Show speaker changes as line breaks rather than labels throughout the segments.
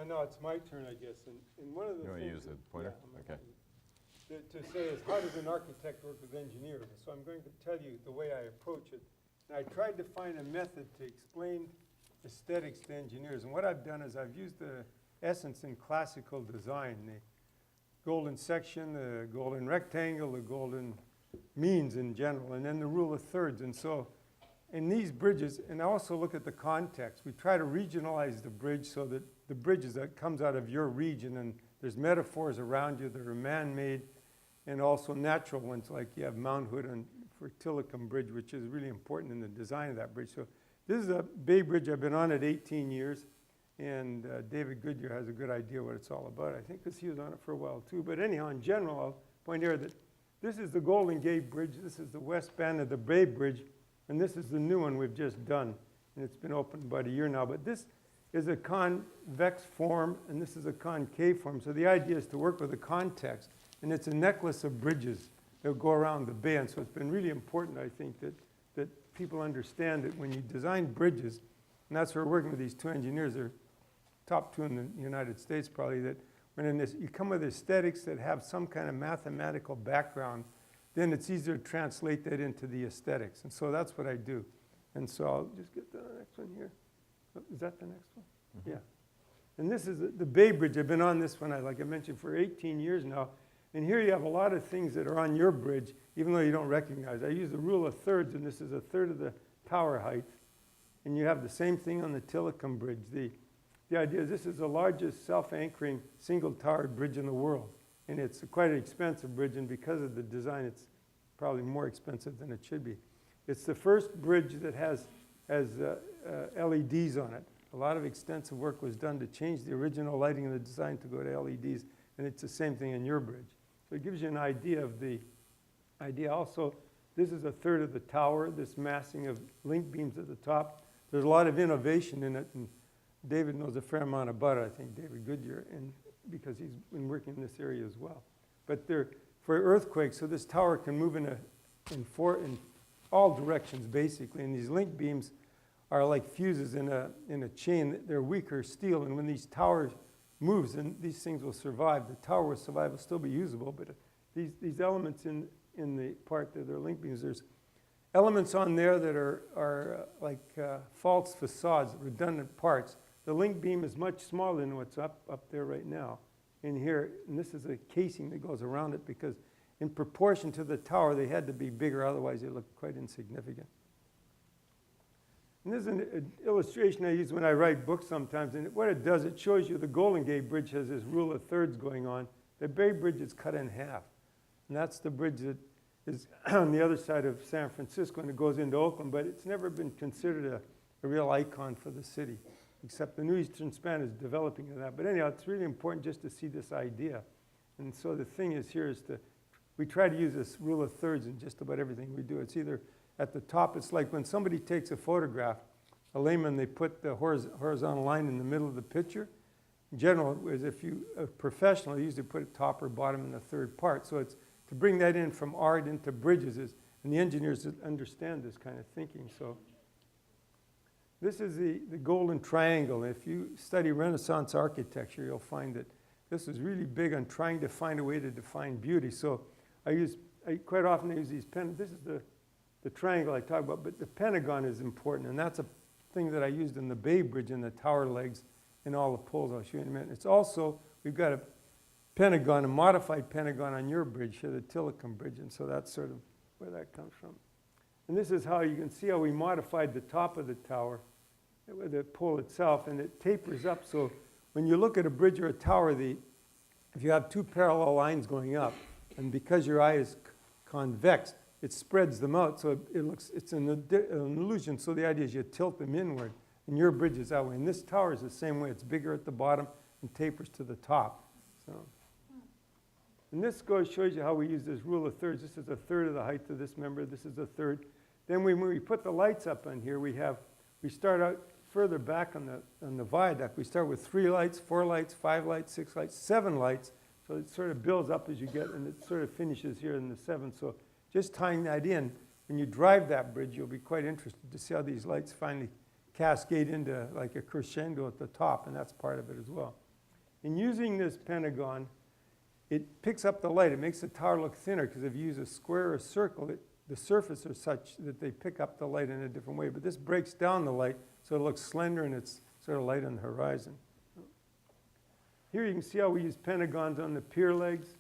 now it's my turn, I guess. And one of the
You want to use the pointer?
Yeah,
Okay.
to say is, how does an architect work with engineers? So I'm going to tell you the way I approach it. And I tried to find a method to explain aesthetics to engineers. And what I've done is I've used the essence in classical design, the golden section, the golden rectangle, the golden means in general, and then the rule of thirds. And so in these bridges, and I also look at the context, we try to regionalize the bridge so that the bridge that comes out of your region, and there's metaphors around you that are man-made and also natural ones, like you have Mount Hood and for Tilikum Bridge, which is really important in the design of that bridge. So this is a Bay Bridge. I've been on it 18 years, and David Goodyear has a good idea what it's all about, I think, because he was on it for a while too. But anyhow, in general, I'll point here that this is the Golden Gate Bridge, this is the west band of the Bay Bridge, and this is the new one we've just done. And it's been open about a year now. But this is a convex form, and this is a concave form. So the idea is to work with the context. And it's a necklace of bridges that go around the bay. And so it's been really important, I think, that people understand that when you design bridges, and that's where we're working with these two engineers, they're top two in the United States probably, that when in this, you come with aesthetics that have some kind of mathematical background, then it's easier to translate that into the aesthetics. And so that's what I do. And so I'll just get the next one here. Is that the next one? Mm-hmm. Yeah. And this is the Bay Bridge. I've been on this one, like I mentioned, for 18 years now. And here you have a lot of things that are on your bridge, even though you don't recognize. I use the rule of thirds, and this is a third of the tower height. And you have the same thing on the Tilikum Bridge. The idea is this is the largest self-anchoring single-towered bridge in the world. And it's quite an expensive bridge, and because of the design, it's probably more expensive than it should be. It's the first bridge that has LEDs on it. A lot of extensive work was done to change the original lighting of the design to go to LEDs, and it's the same thing in your bridge. So it gives you an idea of the idea. Also, this is a third of the tower, this massing of link beams at the top. There's a lot of innovation in it, and David knows a fair amount about it, I think, David Goodyear, and because he's been working in this area as well. But they're for earthquakes, so this tower can move in all directions, basically, and these link beams are like fuses in a chain. They're weaker steel, and when these towers moves, and these things will survive. The tower will survive, will still be usable, but these elements in the part that are link beams, there's elements on there that are like false facades, redundant parts. The link beam is much smaller than what's up there right now. In here, and this is a casing that goes around it because in proportion to the tower, they had to be bigger, otherwise they look quite insignificant. And this is an illustration I use when I write books sometimes, and what it does, it shows you the Golden Gate Bridge has this rule of thirds going on. The Bay Bridge is cut in half, and that's the bridge that is on the other side of San Francisco, and it goes into Oakland, but it's never been considered a real icon for the city, except the New Eastern Span is developing in that. But anyhow, it's really important just to see this idea. And so the thing is here is we try to use this rule of thirds in just about everything we do. It's either at the top, it's like when somebody takes a photograph, a layman, they put the horizontal line in the middle of the picture. In general, as if a professional, usually put it top or bottom in the third part. So it's to bring that in from art into bridges, and the engineers understand this kind of thinking. So this is the golden triangle. If you study Renaissance architecture, you'll find that this is really big on trying to find a way to define beauty. So I quite often use these this is the triangle I talk about, but the pentagon is important, and that's a thing that I used in the Bay Bridge and the tower legs and all the poles I'll show you in a minute. It's also, we've got a pentagon, a modified pentagon on your bridge here, the Tilikum Bridge, and so that's sort of where that comes from. And this is how you can see how we modified the top of the tower, the pole itself, and it tapers up. So when you look at a bridge or a tower, if you have two parallel lines going up, and because your eye is convex, it spreads them out, so it's an illusion. So the idea is you tilt them inward, and your bridge is that way. And this tower is the same way. It's bigger at the bottom and tapers to the top. So, and this shows you how we use this rule of thirds. This is a third of the height of this member. This is a third. Then when we put the lights up on here, we start out further back on the viaduct. We start with 3 lights, 4 lights, 5 lights, 6 lights, 7 lights. So it sort of builds up as you get, and it sort of finishes here in the 7th. So just tying that in, when you drive that bridge, you'll be quite interested to see how these lights finally cascade into like a crescendo at the top, and that's part of it as well. in using this pentagon, it picks up the light. It makes the tower look thinner because if you use a square or a circle, the surface are such that they pick up the light in a different way. But this breaks down the light so it looks slender and it's sort of light on the horizon. Here you can see how we use pentagons on the pier legs.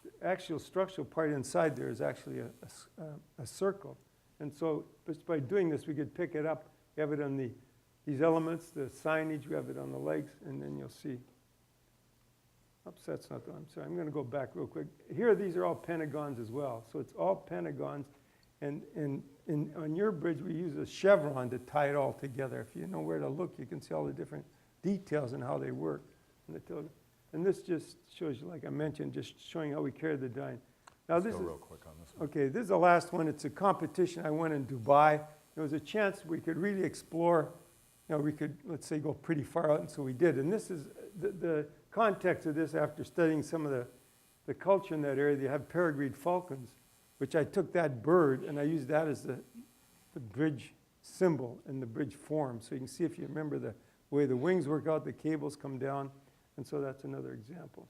The actual structural part inside there is actually a circle. And so just by doing this, we could pick it up. We have it on these elements, the signage, we have it on the legs, and then you'll see. Oops, that's not the one. I'm sorry, I'm going to go back real quick. Here, these are all pentagons as well. So it's all pentagons. And on your bridge, we use a chevron to tie it all together. If you know where to look, you can see all the different details and how they work. And this just shows you, like I mentioned, just showing how we carry the dine. Now this is real quick on this one. Okay, this is the last one. It's a competition I went in Dubai. There was a chance we could really explore. You know, we could, let's say, go pretty far out, and so we did. And this is the context of this after studying some of the culture in that area. They have peregrine falcons, which I took that bird and I used that as the bridge symbol and the bridge form. So you can see if you remember the way the wings work out, the cables come down. And so that's another example.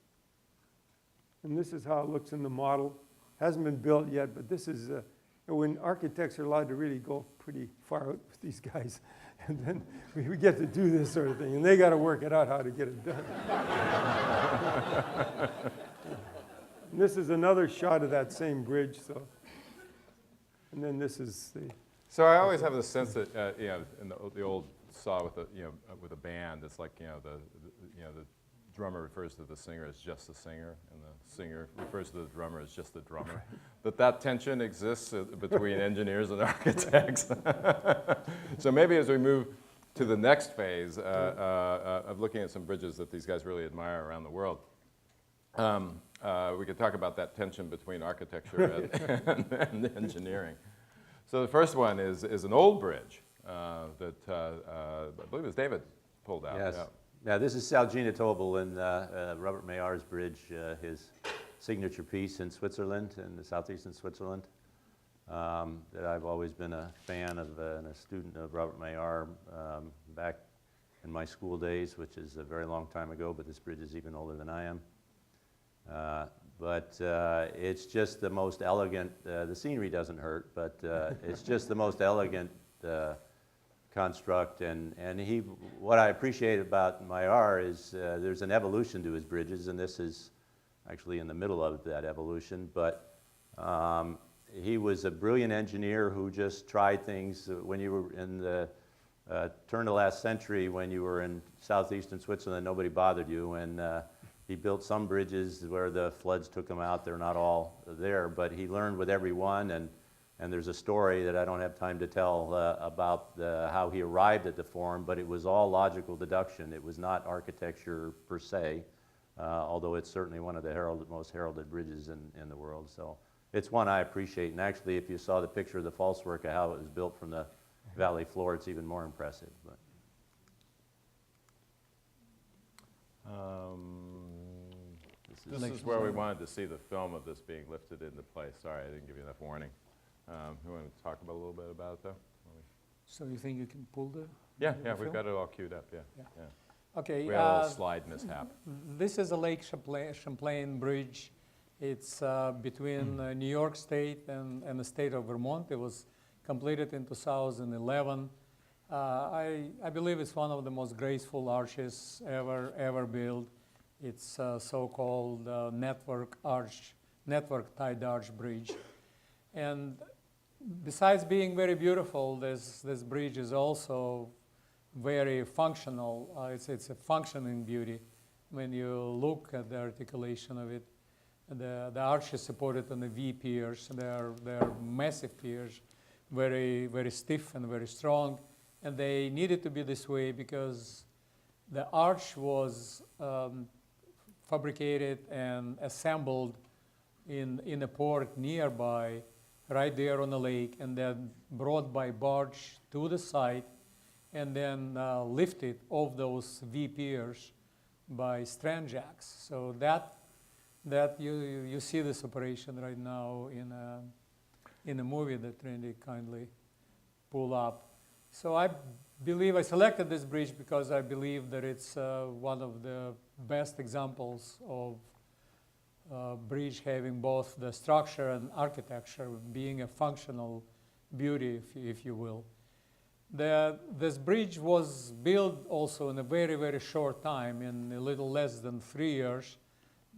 And this is how it looks in the model. Hasn't been built yet, but this is when architects are allowed to really go pretty far out with these guys. And then we get to do this sort of thing. And they got to work it out how to get it done. And this is another shot of that same bridge. So, and then this is the.
So I always have the sense that you know, in the old saw with the with a band, it's like the drummer refers to the singer as just the singer, and the singer refers to the drummer as just the drummer. That tension exists between engineers and architects. So maybe as we move to the next phase of looking at some bridges that these guys really admire around the world, we could talk about that tension between architecture and engineering. So the first one is an old bridge that I believe it was David pulled out.
Yes. Yeah, this is Salgina Tobel and Robert Mayar's bridge, his signature piece in Switzerland, in the southeastern Switzerland. That I've always been a fan of and a student of Robert Mayar back in my school days, which is a very long time ago, but this bridge is even older than I am. But it's just the most elegant, the scenery doesn't hurt, but it's just the most elegant construct, and what I appreciate about Mayar is there's an evolution to his bridges, and this is actually in the middle of that evolution, but he was a brilliant engineer who just tried things. When you were in the turn of last century, when you were in southeastern Switzerland, nobody bothered you, and he built some bridges where the floods took them out. They're not all there, but he learned with every one, and there's a story that I don't have time to tell about how he arrived at the form, but it was all logical deduction. It was not architecture per se, although it's certainly one of the most heralded bridges in the world. So it's one I appreciate. And actually, if you saw the picture of the false work of how it was built from the valley floor, it's even more impressive. But.
This is where we wanted to see the film of this being lifted into place. Sorry, I didn't give you enough warning. You want to talk about a little bit about it, though?
So you think you can pull the
Yeah,
the
we've
film?
got it all queued up, yeah.
Okay.
We had a little slide mishap.
This is a Lake Champlain Bridge. It's between New York State and the state of Vermont. It was completed in 2011. I believe it's one of the most graceful arches ever built. It's so-called network tied arch bridge. And besides being very beautiful, this bridge is also very functional. It's a functioning beauty. When you look at the articulation of it, the arch is supported on the V piers. They're massive piers, very stiff and very strong. And they needed to be this way because the arch was fabricated and assembled in a port nearby, right there on the lake, and then brought by barge to the site, and then lifted off those V piers by strand jacks. So that you see this operation right now in a movie that Randy kindly pulled up. So I I selected this bridge because I believe that it's one of the best examples of bridge having both the structure and architecture being a functional beauty, if you will. This bridge was built also in a very, very short time, in a little less than 3 years.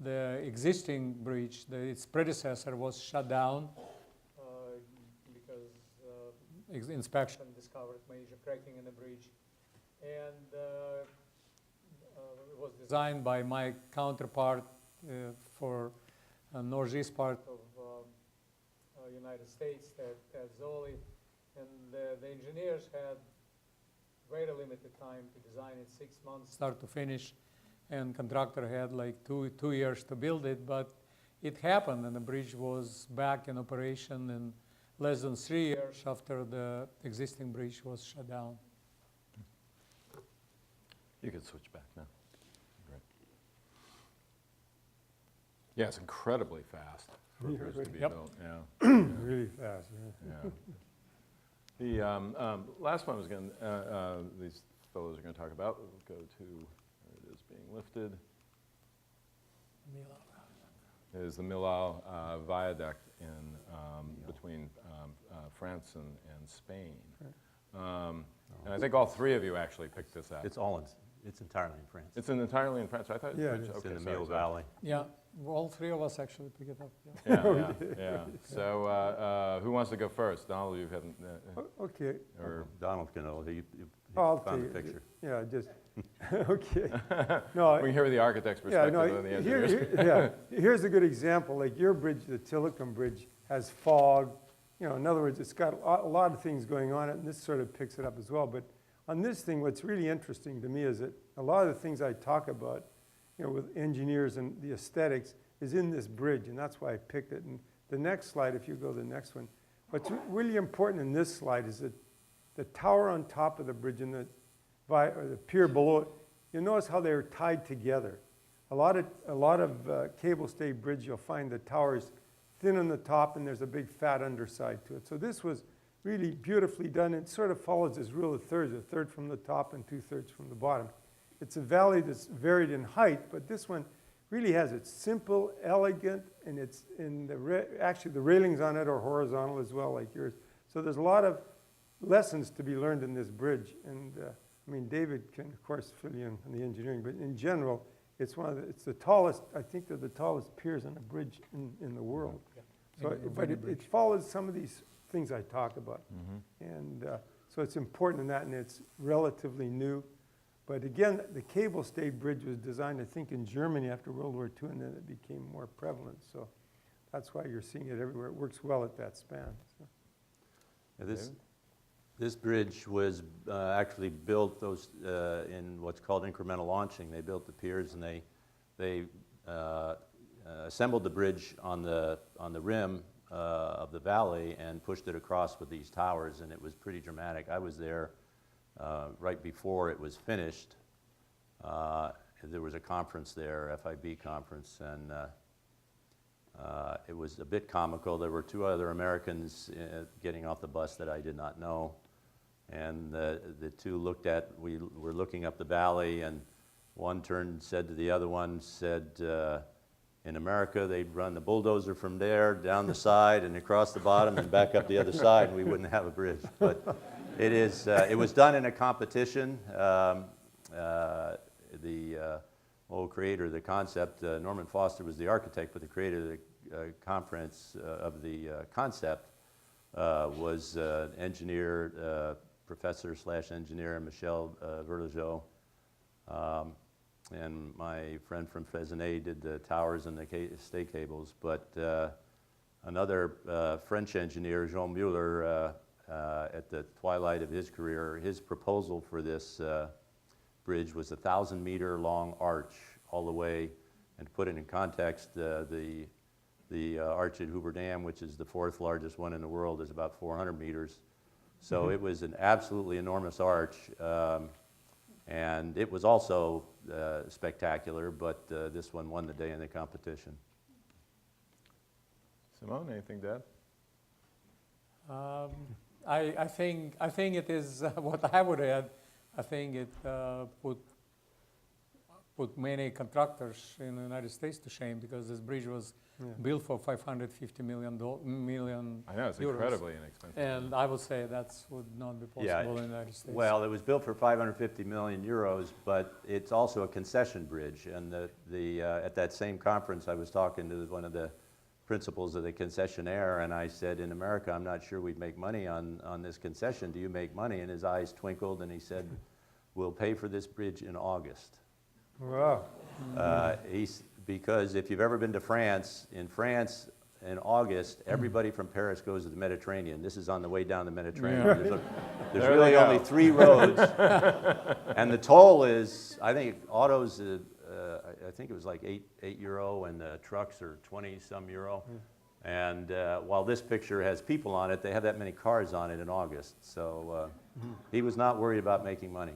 The existing bridge, its predecessor, was shut down because inspection discovered major cracking in the bridge. And it was designed by my counterpart for northeast part of United States, Ted Zoli. And the engineers had very limited time to design it, 6 months start to finish, and contractor had like two years to build it, but it happened, and the bridge was back in operation in less than 3 years after the existing bridge was shut down.
You can switch back now. Great. Yeah, it's incredibly fast for a bridge to be
Yep.
built. Yeah.
Really fast, yeah.
Yeah. The last one was going these fellows are going to talk about. We'll go to where it is being lifted. Is the Millau Viaduct in between France and Spain. And I think all three of you actually picked this up.
It's entirely in France.
It's entirely in France. I thought.
Yeah,
It's
it's
It's in the
sorry,
Millau
sorry.
Valley.
Yeah, all three of us actually pick it up. Yeah.
Yeah. So who wants to go first? Donald, you haven't.
Okay,
Or
Donald can know, he
I'll
found the
take it.
picture.
Yeah, just, okay. No,
we can hear the architect's
yeah,
perspective
no,
on the engineers.
here's a good example. Like your bridge, the Tilikum Bridge, has fog. You know, in other words, it's got a lot of things going on it, and this sort of picks it up as well. But on this thing, what's really interesting to me is that a lot of the things I talk about, you know, with engineers and the aesthetics, is in this bridge, and that's why I picked it. And the next slide, if you go to the next one, what's really important in this slide is that the tower on top of the bridge and the pier below it, you'll notice how they're tied together. A lot of cable-stayed bridge, you'll find the tower is thin on the top and there's a big fat underside to it. So this was really beautifully done. It sort of follows this rule of thirds, a third from the top and 2/3 from the bottom. It's a valley that's varied in height, but this one really has it's simple, elegant, and it's in actually the railings on it are horizontal as well, like yours. So there's a lot of lessons to be learned in this bridge. And I mean, David can of course fill you in on the engineering, but in general, it's the tallest. I think they're the tallest piers on a bridge in the world.
Yeah.
So, but it follows some of these things I talk about, and so it's important in that, and it's relatively new. But again, the cable-stayed bridge was designed, I think, in Germany after World War II, and then it became more prevalent. So that's why you're seeing it everywhere. It works well at that span. So.
Yeah, this bridge was actually built in what's called incremental launching. They built the piers and they assembled the bridge on the rim of the valley and pushed it across with these towers, and it was pretty dramatic. I was there right before it was finished. There was a conference there, FIB conference, and it was a bit comical. There were two other Americans getting off the bus that I did not know. And the two we were looking up the valley, and one turned, said to the other one, in America, they'd run the bulldozer from there, down the side, and across the bottom, and back up the other side, and we wouldn't have a bridge. But it was done in a competition. The old creator of the concept, Norman Foster, was the architect, but the creator of the of the concept was engineer, professor/engineer Michel Verdegeau. And my friend from Fresnay did the towers and the stay cables. But another French engineer, Jean Muller, at the twilight of his career, his proposal for this bridge was a 1,000-meter long arch all the way. And to put it in context, the arch at Hoover Dam, which is the 4th largest one in the world, is about 400 meters. So it was an absolutely enormous arch. And it was also spectacular, but this one won the day in the competition.
Simone, anything to add?
I think it is what I would add. I think it put many contractors in the United States to shame, because this bridge was built for $550 million.
I know, it's
euros.
incredibly inexpensive.
And I would say that would not be possible in the United States.
Well, it was built for 550 million euros, but it's also a concession bridge. And at that same conference, I was talking to one of the principals of the concessionaire, and I said, in America, I'm not sure we'd make money on this concession. Do you make money? And his eyes twinkled, and he said, we'll pay for this bridge in August.
Wow.
Because if you've ever been to France, in August, everybody from Paris goes to the Mediterranean. This is on the way down the Mediterranean.
Yeah.
There's really only 3 roads, and the toll is, I think, autos, I think it was like €8, and the trucks are 20-some euro. And while this picture has people on it, they have that many cars on it in August. So he was not worried about making money.